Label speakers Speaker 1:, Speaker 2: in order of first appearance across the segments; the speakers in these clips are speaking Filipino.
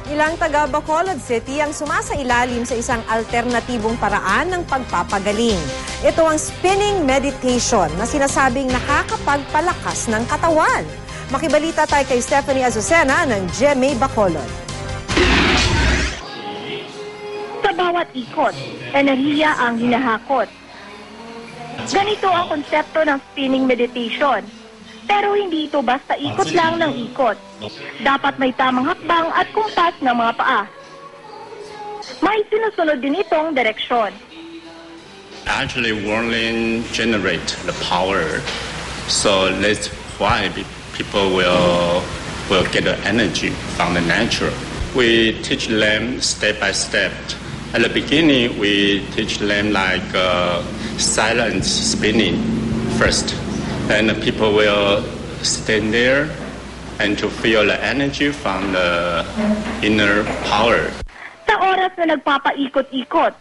Speaker 1: Ilang taga Bacolod City ang sumasailalim sa isang alternatibong paraan ng pagpapagaling. Ito ang spinning meditation na sinasabing nakakapagpalakas ng katawan. Makibalita tayo kay Stephanie Azucena ng GMA Bacolod.
Speaker 2: Sa bawat ikot, enerhiya ang hinahakot. Ganito ang konsepto ng spinning meditation. Pero hindi ito basta ikot lang ng ikot. Dapat may tamang hakbang at kumpas ng mga paa. May sinusunod din itong direksyon.
Speaker 3: Actually, whirling generate the power. So that's why people will get the energy from the nature. We teach them step by step. At the beginning, we teach them like silent spinning first. And people will stand there and to feel the energy from the inner power.
Speaker 2: Sa oras na nagpapaikot-ikot,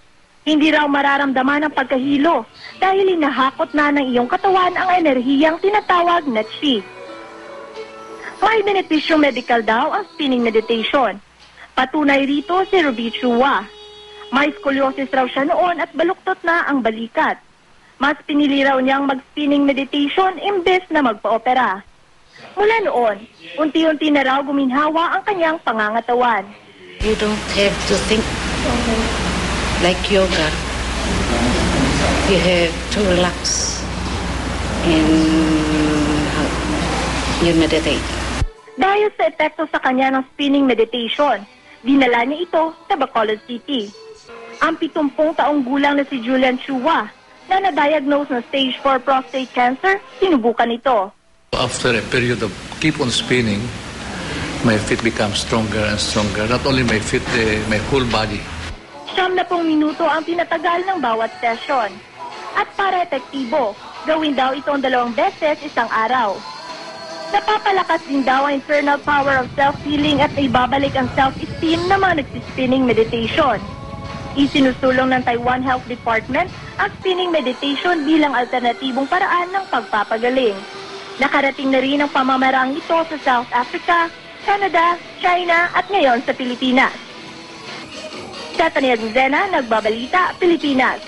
Speaker 2: hindi raw mararamdaman ang pagkahilo dahil hinahakot na ng iyong katawan ang enerhiyang tinatawag na chi. May benepisyong medical daw ang spinning meditation. Patunay rito si Ruby Chua. May scoliosis raw siya noon at baluktot na ang balikat. Mas pinili raw niyang mag-spinning meditation imbes na magpa-opera. Mula noon, unti-unti na raw guminhawa ang kanyang pangangatawan.
Speaker 4: You don't have to think like yoga. You have to relax and you meditate.
Speaker 2: Dahil sa epekto sa kanya ng spinning meditation, dinala niya ito sa Bacolod City. Ang 70 taong gulang na si Julian Chua, na na-diagnose ng stage 4 prostate cancer, sinubukan ito.
Speaker 5: After a period of keep on spinning, my feet become stronger and stronger. Not only my feet, my whole body.
Speaker 2: 70 minuto ang tinatagal ng bawat session. At para epektibo, gawin daw itong 2 beses isang araw. Napapalakas din daw ang internal power of self-healing at naibabalik ang self-esteem ng mga nagsispinning meditation. Isinusulong ng Taiwan Health Department ang spinning meditation bilang alternatibong paraan ng pagpapagaling. Nakarating na rin ang pamamaraan ito sa South Africa, Canada, China at ngayon sa Pilipinas. Stephanie Azucena, Nagbabalita, Pilipinas.